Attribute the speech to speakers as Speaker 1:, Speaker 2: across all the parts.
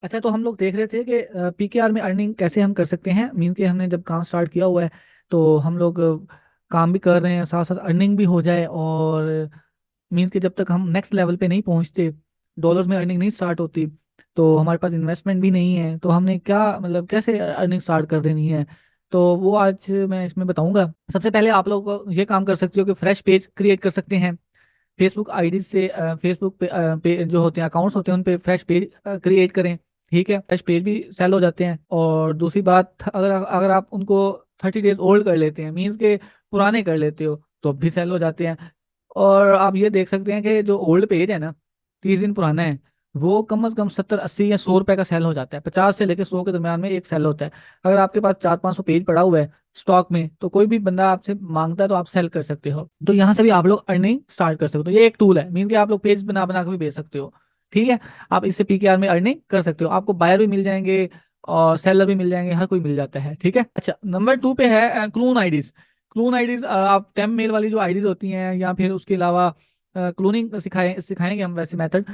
Speaker 1: अच्छा, तो हम लोग देख रहे थे कि पीकेआर में अर्निंग कैसे हम कर सकते हैं। मीन के हमने जब काम स्टार्ट किया हुआ है तो हम लोग काम भी कर रहे हैं, साथ साथ अर्निंग भी हो जाए। और मीन्स कि जब तक हम नेक्स्ट लेवल पे नहीं पहुंचते, डॉलर्स में अर्निंग नहीं स्टार्ट होती, तो हमारे पास इन्वेस्टमेंट भी नहीं है, तो हमने क्या मतलब कैसे अर्निंग स्टार्ट कर देनी है। तो वो आज मैं इसमें बताऊंगा। सबसे पहले आप लोग ये काम कर सकते हो कि फ्रेश पेज क्रिएट कर सकते हैं फेसबुक आईडी से। फेसबुक पे जो होते हैं अकाउंट्स होते हैं उन पे फ्रेश पेज क्रिएट करें। ठीक है, फ्रेश पेज भी सेल हो जाते हैं। और दूसरी बात, अगर अगर आप उनको 30 डेज ओल्ड कर लेते हैं, मीन्स के पुराने कर लेते हो, तो भी सेल हो जाते हैं। और आप ये देख सकते हैं कि जो ओल्ड पेज है ना, 30 दिन पुराना है, वो कम से कम 70 80 या 100 रुपए का सेल हो जाता है। 50 से लेकर 100 के दरम्यान में एक सेल होता है। अगर आपके पास 400 500 पेज पड़ा हुआ है स्टॉक में, तो कोई भी बंदा आपसे मांगता है तो आप सेल कर सकते हो। तो यहाँ से भी आप लोग अर्निंग स्टार्ट कर सकते हो। तो ये एक टूल है, मीन कि आप लोग पेज बना बना के भी बेच सकते हो। ठीक है, आप इससे पीकेआर में अर्निंग कर सकते हो। आपको बायर भी मिल जाएंगे और सेलर भी मिल जाएंगे, हर कोई मिल जाता है। ठीक है, अच्छा, नंबर 2 पे है क्लोन आईडीज। क्लोन आईडीज, आप टेम मेल वाली जो आईडीज होती हैं, या फिर उसके अलावा क्लोनिंग सिखाएंगे हम वैसे मेथड।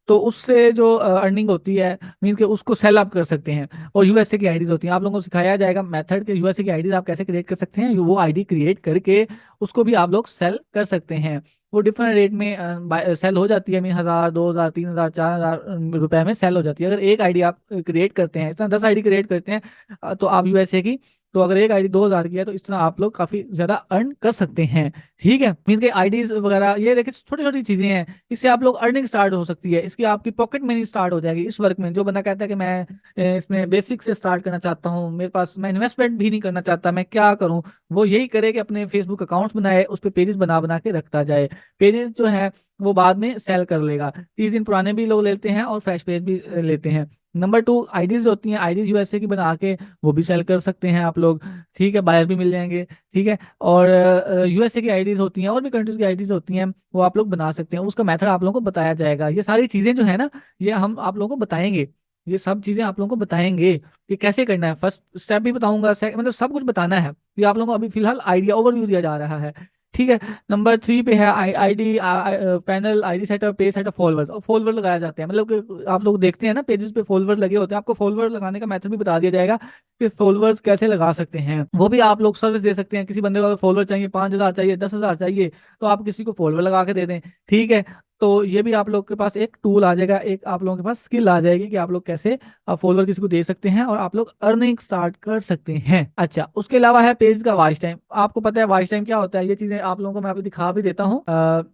Speaker 1: तो उससे जो अर्निंग होती है, मीन्स कि उसको सेल आप कर सकते हैं। और यूएसए की आईडीज होती हैं, आप लोगों को सिखाया जाएगा मेथड के यूएसए की आईडीज आप कैसे क्रिएट कर सकते हैं। वो आईडी क्रिएट करके उसको भी आप लोग सेल कर सकते हैं। वो डिफरेंट रेट में सेल हो जाती है। मीन 1000 2000 3000 4000 रुपए में सेल हो जाती है। अगर एक आईडी आप क्रिएट करते हैं, इस तरह 10 आईडी क्रिएट करते हैं, तो आप यूएसए की, तो अगर एक आईडी 2000 की है, तो इस तरह आप लोग काफी ज्यादा अर्न कर सकते हैं। ठीक है, मीन के आईडीज वगैरह ये देखिए छोटी छोटी चीजें हैं, इससे आप लोग अर्निंग स्टार्ट हो सकती है। इसकी आपकी पॉकेट मनी स्टार्ट हो जाएगी इस वर्क में। जो बंदा कहता है कि मैं इसमें बेसिक से स्टार्ट करना चाहता हूँ, मेरे पास, मैं इन्वेस्टमेंट भी नहीं करना चाहता, मैं क्या करूँ, वो यही करे कि अपने फेसबुक अकाउंट्स बनाए, उस पर पेजेस बना बना के रखता जाए। पेजेस जो है वो बाद में सेल कर लेगा। 30 दिन पुराने भी लोग लेते हैं और फ्रेश पेज भी लेते हैं। नंबर 2, आईडीज होती हैं, आईडीज यूएसए की बना के वो भी सेल कर सकते हैं आप लोग। ठीक है, बायर भी मिल जाएंगे। ठीक है, और यूएसए की आईडीज होती हैं, और भी कंट्रीज की आईडीज होती हैं, वो आप लोग बना सकते हैं। उसका मेथड आप लोगों को बताया जाएगा। ये सारी चीजें जो है ना, ये हम आप लोगों को बताएंगे। ये सब चीजें आप लोगों को बताएंगे कि कैसे करना है। फर्स्ट स्टेप भी बताऊंगा, मतलब सब कुछ बताना है। ये आप लोगों को अभी फिलहाल आइडिया ओवरव्यू दिया जा रहा है। ठीक है, नंबर 3 पे है I I D panel, ID setup, page setup, followers. और फॉलोअर लगाया जाते हैं, मतलब कि आप लोग देखते हैं ना पेजेस पे फॉलोअर लगे होते हैं, आपको फॉलोअर लगाने का मेथड भी बता दिया जाएगा कि फॉलोअर्स कैसे लगा सकते हैं। वो भी आप लोग सर्विस दे सकते हैं। किसी बंदे को फॉलोअर चाहिए, 5000 चाहिए, 10,000 चाहिए, तो आप किसी को फॉलोअर लगा के दे दें। ठीक है, तो ये भी आप लोग के पास एक टूल आ जाएगा, एक आप लोगों के पास स्किल आ जाएगी कि आप लोग कैसे फॉलोअर किसी को दे सकते हैं और आप लोग अर्निंग स्टार्ट कर सकते हैं। अच्छा, उसके अलावा है पेज का वॉच टाइम। आपको पता है वॉच टाइम क्या होता है, ये चीजें आप लोगों को मैं अभी दिखा भी देता हूँ।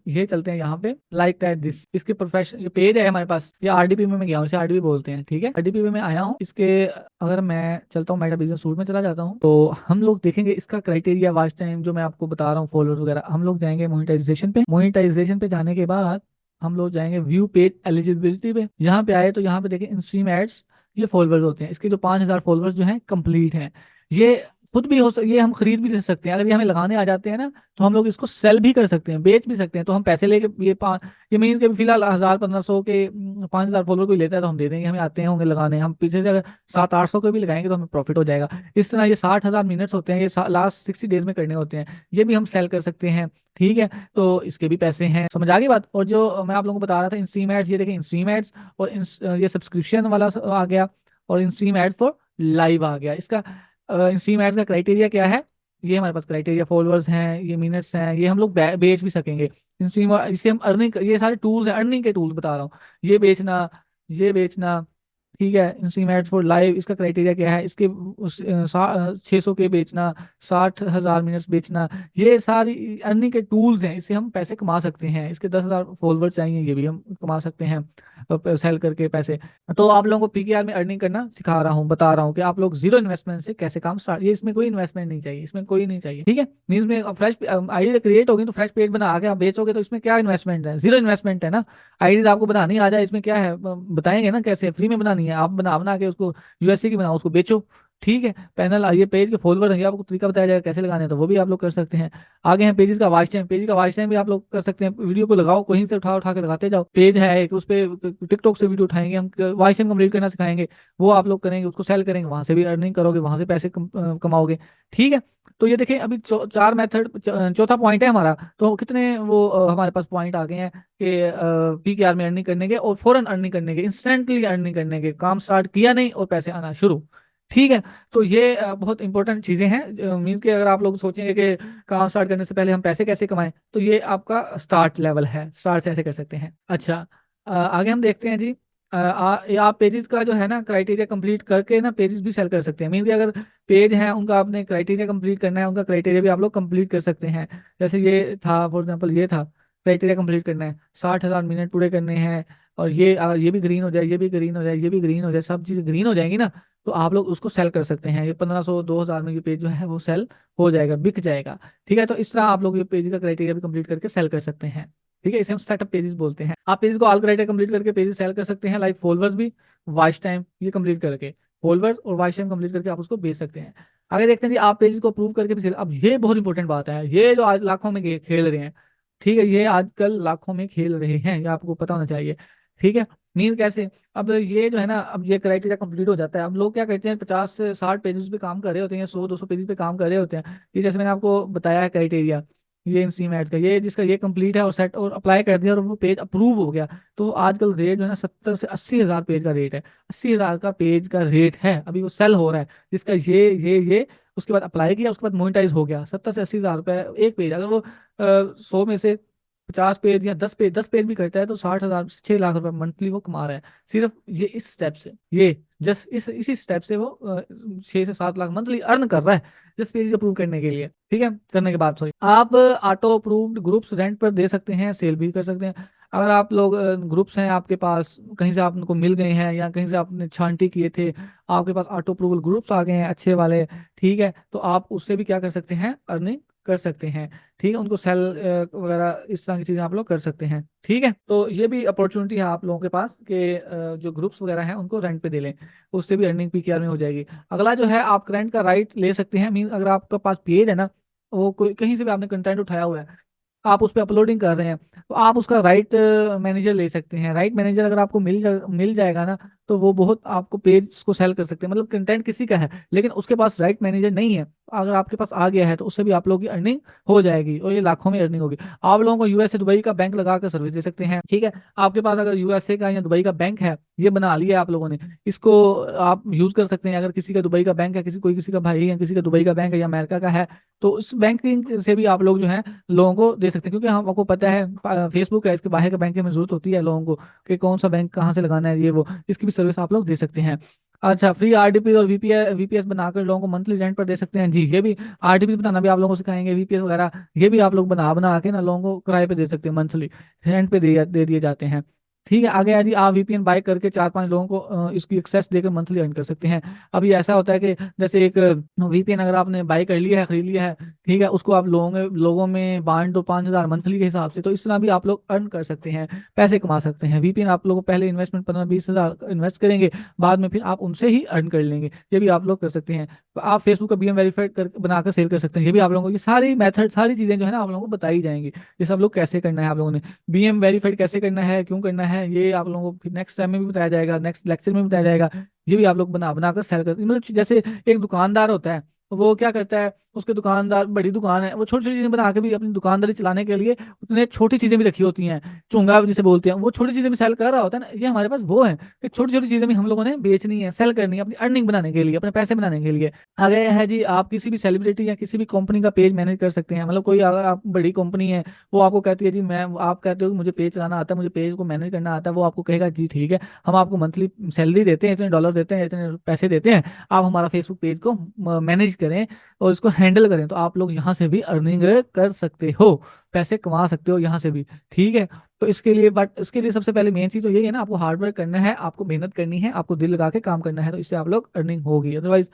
Speaker 1: ये चलते हैं यहाँ पे, लाइक दैट दिस, इसके प्रोफेशनल ये पेज है हमारे पास। ये आरडीपी में मैं गया हूँ, इसे आरडीपी बोलते हैं। ठीक है, आरडीपी में मैं आया हूँ। इसके अगर मैं चलता हूँ, मेरा बिजनेस सूट में चला जाता हूँ, तो हम लोग देखेंगे इसका क्राइटेरिया वॉच टाइम जो मैं आपको बता रहा हूँ, फॉलोअर्स वगैरह। हम लोग जाएंगे मोनेटाइजेशन पे। मोनेटाइजेशन पे जाने के बाद हम लोग जाएंगे व्यू पेज एलिजिबिलिटी पे। यहाँ पे आए तो यहाँ पे देखें इंस्ट्रीम एड्स, ये फॉलोअर्स होते हैं। इसके जो 5000 फॉलोअर्स जो हैं कंप्लीट हैं। ये खुद भी ये हम खरीद भी ले सकते हैं। अगर ये हमें लगाने आ जाते हैं ना, तो हम लोग इसको सेल भी कर सकते हैं, बेच भी सकते हैं। तो हम पैसे लेके ये मीन्स के फिलहाल 1000 1500 के 5000 फॉलोअर कोई लेता है तो हम दे देंगे, हमें आते हैं होंगे लगाने। हम पीछे से अगर 700 800 के भी लगाएंगे तो हमें प्रॉफिट हो जाएगा। इस तरह ये 60,000 मिनट्स होते हैं, ये लास्ट 60 डेज में करने होते हैं। ये भी हम सेल कर सकते हैं। ठीक है, तो इसके भी पैसे हैं। समझ आ गई बात। और जो मैं आप लोगों को बता रहा था इंस्ट्रीम एड्स, ये देखें इंस्ट्रीम एड्स, और ये सब्सक्रिप्शन वाला आ गया, और इंस्ट्रीम एड फॉर लाइव आ गया। इसका इंस्ट्रीम एड्स का क्राइटेरिया क्या है, ये हमारे पास क्राइटेरिया, फॉलोअर्स हैं, ये मिनट्स हैं, ये हम लोग बेच भी सकेंगे। इंस्ट्रीम, इससे हम अर्निंग, ये सारे टूल्स हैं, अर्निंग के टूल्स बता रहा हूँ। ये बेचना, ये बेचना। ठीक है, इंस्ट्रीम एड्स फॉर लाइव, इसका क्राइटेरिया क्या है, इसके 600 के बेचना, 60,000 मिनट्स बेचना, ये सारी अर्निंग के टूल्स हैं। इससे हम पैसे कमा सकते हैं। इसके 10,000 फॉलोअर चाहिए, ये भी हम कमा सकते हैं सेल करके पैसे। तो आप लोगों को पीकेआर में अर्निंग करना सिखा रहा हूँ, बता रहा हूँ कि आप लोग जीरो इन्वेस्टमेंट से कैसे काम स्टार्ट। ये इसमें कोई इन्वेस्टमेंट नहीं चाहिए, इसमें कोई नहीं चाहिए। ठीक है, मीन्स में फ्रेश आईडी क्रिएट होगी तो फ्रेश पेज बना के आप बेचोगे, तो इसमें क्या इन्वेस्टमेंट है, जीरो इन्वेस्टमेंट है ना। आईडी आपको बनानी आ जाए, इसमें क्या है, बताएंगे ना कैसे, फ्री में बनानी है। आप बना बना के उसको यूएससी की बनाओ, उसको बेचो। ठीक है, पैनल ये पेज के फॉलोवर रहेंगे, आपको तरीका बताया जाएगा कैसे लगाने हैं, तो वो भी आप लोग कर सकते हैं। आगे हैं पेजेस का वॉच टाइम। पेज का वॉच टाइम भी आप लोग कर सकते हैं। वीडियो को लगाओ, कहीं से उठा उठा के लगाते जाओ। पेज है एक, उस पे टिकटॉक से वीडियो उठाएंगे हम, वॉच टाइम कंप्लीट करना सिखाएंगे। वो आप लोग करेंगे, उसको सेल करेंगे, वहां से भी अर्निंग करोगे, वहां से पैसे कमाओगे। ठीक है, तो ये देखें अभी चार मेथड, चौथा पॉइंट है हमारा। तो कितने वो हमारे पास पॉइंट आ गए हैं कि PKR में अर्निंग करने के और फौरन अर्निंग करने के, इंस्टेंटली अर्निंग करने के, काम स्टार्ट किया नहीं और पैसे आना शुरू। ठीक है। तो ये बहुत इंपॉर्टेंट चीजें हैं। मीन्स कि अगर आप लोग सोचेंगे कि काम स्टार्ट करने से पहले हम पैसे कैसे कमाएं, तो ये आपका स्टार्ट लेवल है, स्टार्ट से ऐसे कर सकते हैं। अच्छा, आगे हम देखते हैं जी। ये आप पेजेस का जो है ना क्राइटेरिया कंप्लीट करके ना पेजेस भी सेल कर सकते हैं। मीन कि अगर पेज है उनका आपने क्राइटेरिया कंप्लीट करना है, उनका क्राइटेरिया भी आप लोग कंप्लीट कर सकते हैं। जैसे ये था, फॉर एग्जांपल ये था, क्राइटेरिया कंप्लीट करना है, 60,000 मिनट पूरे करने हैं, और ये भी ग्रीन हो जाए, ये भी ग्रीन हो जाए, ये भी ग्रीन हो जाए, सब चीज़ ग्रीन हो जाएंगी ना, तो आप लोग उसको सेल कर सकते हैं। ये 1500 2000 में ये पेज जो है वो सेल हो जाएगा, बिक जाएगा। ठीक है। तो इस तरह आप लोग ये पेज का क्राइटेरिया भी कंप्लीट करके सेल कर सकते हैं। ठीक है, इसे हम स्टार्टअप पेजेस बोलते हैं। आप पेज को ऑल क्राइटेरिया कंप्लीट करके पेजेस सेल कर सकते हैं, लाइक फॉलोअर्स भी, वॉच टाइम ये कंप्लीट करके, फॉलोअर्स और वॉच टाइम कंप्लीट करके आप उसको बेच सकते हैं। आगे देखते हैं जी, आप पेजेस को अप्रूव करके भी सेल। अब ये बहुत इंपॉर्टेंट बात है, ये जो आज लाखों में खेल रहे हैं, ठीक है, ये आजकल लाखों में खेल रहे हैं, ये आपको पता होना चाहिए। ठीक है। मीन कैसे, अब ये जो है ना, अब ये क्राइटेरिया कंप्लीट हो जाता है, अब लोग क्या करते हैं, 50 से 60 पेजेस पे काम कर रहे होते हैं, 100 200 पेजेस पे काम कर रहे होते हैं। ये जैसे मैंने आपको बताया है क्राइटेरिया, ये इंस्टीम एड्स का, ये जिसका ये कंप्लीट है और सेट और अप्लाई कर दिया और वो पेज अप्रूव हो गया, तो आजकल रेट जो है ना 70 से 80 हजार पेज का रेट है। 80 हजार का पेज का रेट है, अभी वो सेल हो रहा है, जिसका ये उसके बाद अप्लाई किया, उसके बाद मोनेटाइज हो गया। 70 से 80 हजार रुपए एक पेज। अगर वो 100 में से 50 पेज या 10 पेज, 10 पेज भी करता है, तो 60 हजार, 6 लाख रुपए मंथली वो कमा रहा है, सिर्फ ये इस स्टेप से। ये जस्ट इसी स्टेप से वो 6 से 7 लाख मंथली अर्न कर रहा है, जस्ट पेज अप्रूव करने के लिए। ठीक है, करने के बाद सॉरी, आप ऑटो अप्रूव्ड ग्रुप्स रेंट पर दे सकते हैं, सेल भी कर सकते हैं। अगर आप लोग ग्रुप्स हैं आपके पास, कहीं से आपको मिल गए हैं या कहीं से आपने छांटी किए थे, आपके पास ऑटो अप्रूवल ग्रुप्स आ गए हैं अच्छे वाले, ठीक है, तो आप उससे भी क्या कर सकते हैं, अर्निंग कर सकते हैं। ठीक है, उनको सेल वगैरह इस तरह की चीजें आप लोग कर सकते हैं। ठीक है, तो ये भी अपॉर्चुनिटी है आप लोगों के पास कि जो ग्रुप्स वगैरह हैं उनको रेंट पे दे लें, उससे भी अर्निंग PKR में हो जाएगी। अगला जो है, आप रेंट का राइट ले सकते हैं। मीन अगर आपका पास पेज है ना, वो कोई कहीं से भी आपने कंटेंट उठाया हुआ है, आप उस पर अपलोडिंग कर रहे हैं, तो आप उसका राइट मैनेजर ले सकते हैं। राइट मैनेजर अगर आपको मिल जाएगा ना, तो वो बहुत आपको पेज को सेल कर सकते हैं। मतलब कंटेंट किसी का है लेकिन उसके पास राइट मैनेजर नहीं है, अगर आपके पास आ गया है तो उससे भी आप लोगों की अर्निंग हो जाएगी, और ये लाखों में अर्निंग होगी। आप लोगों को USA दुबई का बैंक लगा कर सर्विस दे सकते हैं। ठीक है, आपके पास अगर USA का या दुबई का बैंक है, ये बना लिया है आप लोगों ने, इसको आप यूज कर सकते हैं। अगर किसी का दुबई का बैंक है, किसी का भाई है, किसी का दुबई का बैंक है या अमेरिका का है, तो उस बैंकिंग से भी आप लोग जो है लोगों को दे सकते हैं। क्योंकि हम आपको पता है फेसबुक है, इसके बाहर के बैंक में जरूरत होती है लोगों को कि कौन सा बैंक कहाँ से लगाना है, ये वो, इसकी भी सर्विस आप लोग दे सकते हैं। अच्छा, फ्री RDP और VPS बनाकर लोगों को मंथली रेंट पर दे सकते हैं जी। ये भी RDP बनाना भी आप लोगों को सिखाएंगे, VPS वगैरह ये भी आप लोग बना बना के ना लोगों को किराए पे दे सकते हैं, मंथली रेंट पे दे दिए जाते हैं। ठीक है, आगे यदि आप VPN बाय करके 4 5 लोगों को इसकी एक्सेस देकर मंथली अर्न कर सकते हैं। अभी ऐसा होता है कि जैसे एक VPN अगर आपने बाय कर लिया है, खरीद लिया है, ठीक है, उसको आप लोगों में बांट दो 5,000 मंथली के हिसाब से, तो इस तरह भी आप लोग अर्न कर सकते हैं, पैसे कमा सकते हैं। VPN आप लोगों को पहले इन्वेस्टमेंट 15 20 हजार इन्वेस्ट करेंगे, बाद में फिर आप उनसे ही अर्न कर लेंगे, ये भी आप लोग कर सकते हैं। तो आप फेसबुक का BM वेरीफाइड कर बनाकर सेल कर सकते हैं, ये भी आप लोगों को, ये सारी मेथड सारी चीजें जो है ना आप लोगों को बताई जाएंगी। ये सब लोग कैसे करना है आप लोगों ने, BM वेरीफाइड कैसे करना है, क्यों करना है, ये आप लोगों को फिर नेक्स्ट टाइम में भी बताया जाएगा, नेक्स्ट लेक्चर में भी बताया जाएगा। ये भी आप लोग बना बनाकर सेल कर, मतलब जैसे एक दुकानदार होता है, वो क्या करता है, उसके दुकानदार बड़ी दुकान है, वो छोटी छोटी चीजें बना के भी अपनी दुकानदारी चलाने के लिए उसने छोटी चीजें भी रखी होती हैं, चुंगा जिसे बोलते हैं, वो छोटी चीजें भी सेल कर रहा होता है ना। ये हमारे पास वो है कि छोटी छोटी चीजें भी हम लोगों ने बेचनी है, सेल करनी है, अपनी अर्निंग बनाने के लिए, अपने पैसे बनाने के लिए। आगे है जी, आप किसी भी सेलिब्रिटी या किसी भी कंपनी का पेज मैनेज कर सकते हैं। मतलब कोई अगर आप बड़ी कंपनी है, वो आपको कहती है जी मैं, आप कहते हो कि मुझे पेज चलाना आता है, मुझे पेज को मैनेज करना आता है, वो आपको कहेगा जी ठीक है, हम आपको मंथली सैलरी देते हैं, इतने डॉलर देते हैं, इतने पैसे देते हैं, आप हमारा फेसबुक पेज को मैनेज करें और इसको हैंडल करें, तो आप लोग यहाँ से भी अर्निंग कर सकते हो, पैसे कमा सकते हो यहाँ से भी। ठीक है, तो इसके लिए, बट इसके लिए सबसे पहले मेन चीज तो यही है ना, आपको हार्डवर्क करना है, आपको मेहनत करनी है, आपको दिल लगा के काम करना है, तो इससे आप लोग अर्निंग होगी, अदरवाइज।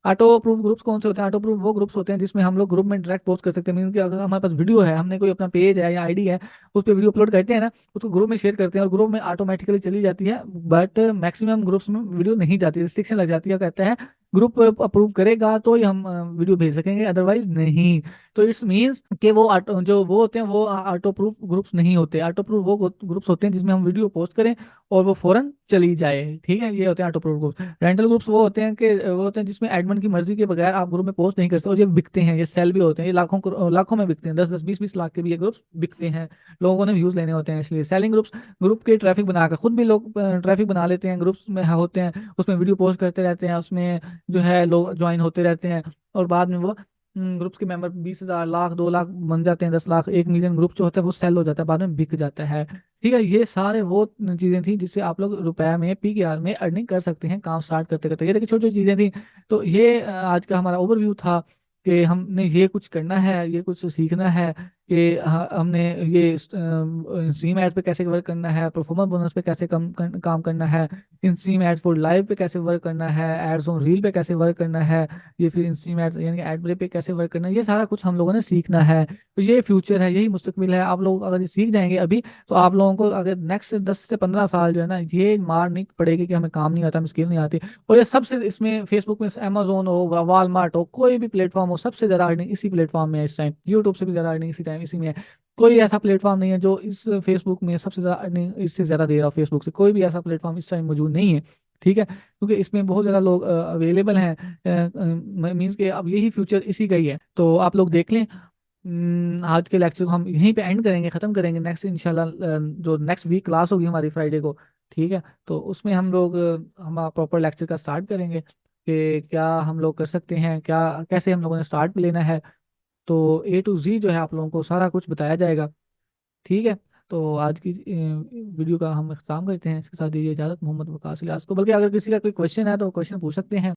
Speaker 1: ऑटो अप्रूव ग्रुप्स कौन से होते हैं, ऑटो अप्रूव वो ग्रुप्स होते हैं जिसमें हम लोग ग्रुप में डायरेक्ट पोस्ट कर सकते हैं। मीन कि अगर हमारे पास वीडियो है, हमने कोई अपना पेज है या ID है, उस पर वीडियो अपलोड करते हैं ना, उसको ग्रुप में शेयर करते हैं और ग्रुप में ऑटोमेटिकली चली जाती है। बट मैक्सिमम ग्रुप्स में वीडियो नहीं जाती, रिस्ट्रिक्शन लग जाती है, कहता है ग्रुप अप्रूव करेगा तो ही हम वीडियो भेज सकेंगे, अदरवाइज नहीं। तो इट्स मीन्स कि वो जो वो होते हैं वो ऑटो प्रूफ ग्रुप्स नहीं होते। ऑटो प्रूफ वो ग्रुप्स होते हैं जिसमें हम वीडियो पोस्ट करें और वो फौरन चली जाए, ठीक है, ये होते हैं auto proof groups. Rental groups वो होते हैं कि वो होते हैं जिसमें एडमिन की मर्जी के बगैर आप ग्रुप में पोस्ट नहीं कर सकते, और ये बिकते हैं, ये सेल भी होते हैं, ये लाखों में बिकते हैं, 10 10 20 20 लाख के भी ये ग्रुप्स बिकते हैं। लोगों ने व्यूज लेने होते हैं इसलिए सेलिंग ग्रुप्स। ग्रुप के ट्रैफिक बनाकर खुद भी लोग ट्रैफिक बना लेते हैं, ग्रुप्स में होते हैं, उसमें वीडियो पोस्ट करते रहते हैं, उसमें जो है लोग ज्वाइन होते रहते हैं, और बाद में वो ग्रुप्स के मेंबर 20,000 लाख 2 लाख बन जाते हैं, 10 लाख 1 मिलियन ग्रुप जो होता है वो सेल हो जाता है, बाद में बिक जाता है। ठीक है, ये सारे वो चीजें थी जिससे आप लोग रुपए में PKR में अर्निंग कर सकते हैं काम स्टार्ट करते करते। ये देखिए छोटी छोटी चीजें थी। तो ये आज का हमारा ओवरव्यू था कि हमने ये कुछ करना है, ये कुछ सीखना है कि हमने ये स्ट्रीम एड्स पे कैसे वर्क करना है, परफॉर्मेंस बोनस पे कैसे काम करना है, in stream ads for live पे कैसे वर्क करना है, एड्स ऑन रील पे कैसे वर्क करना है, ये फिर इन स्ट्रीम एड्स यानी एड ब्रेक पे कैसे वर्क करना है, ये सारा कुछ हम लोगों ने सीखना है। तो ये फ्यूचर है, यही मुस्तकबिल है। आप लोग अगर ये सीख जाएंगे अभी, तो आप लोगों को अगर नेक्स्ट 10 से 15 साल जो है ना, ये मार नहीं पड़ेगी कि हमें काम नहीं आता, हमें स्किल नहीं आती। और ये सबसे इसमें फेसबुक में अमेजोन हो, वॉलमार्ट हो, कोई भी प्लेटफॉर्म हो, सबसे ज्यादा अर्निंग इसी प्लेटफॉर्म में है इस टाइम। यूट्यूब से भी ज्यादा अर्निंग इसी टाइम इसी में है। कोई ऐसा प्लेटफॉर्म नहीं है जो इस फेसबुक में सबसे ज्यादा अर्निंग इससे ज्यादा दे रहा हो। फेसबुक से कोई भी ऐसा प्लेटफॉर्म इस टाइम मौजूद नहीं है, ठीक है, क्योंकि इसमें बहुत ज्यादा लोग अवेलेबल हैं। मीन्स के अब यही फ्यूचर इसी का ही है, तो आप लोग देख लें। आज के लेक्चर को हम यहीं पे एंड करेंगे, खत्म करेंगे। नेक्स्ट इंशाल्लाह जो नेक्स्ट वीक क्लास होगी हमारी फ्राइडे को, ठीक है, तो उसमें हम लोग हम प्रॉपर लेक्चर का स्टार्ट करेंगे कि क्या हम लोग कर सकते हैं, क्या कैसे हम लोगों ने स्टार्ट लेना है। तो A to Z जो है आप लोगों को सारा कुछ बताया जाएगा, ठीक है। तो आज की वीडियो का हम इख्तिताम करते हैं, इसके साथ दीजिए इजाज़त। मोहम्मद वकास इलियास को, बल्कि अगर किसी का कोई क्वेश्चन है तो क्वेश्चन पूछ सकते हैं।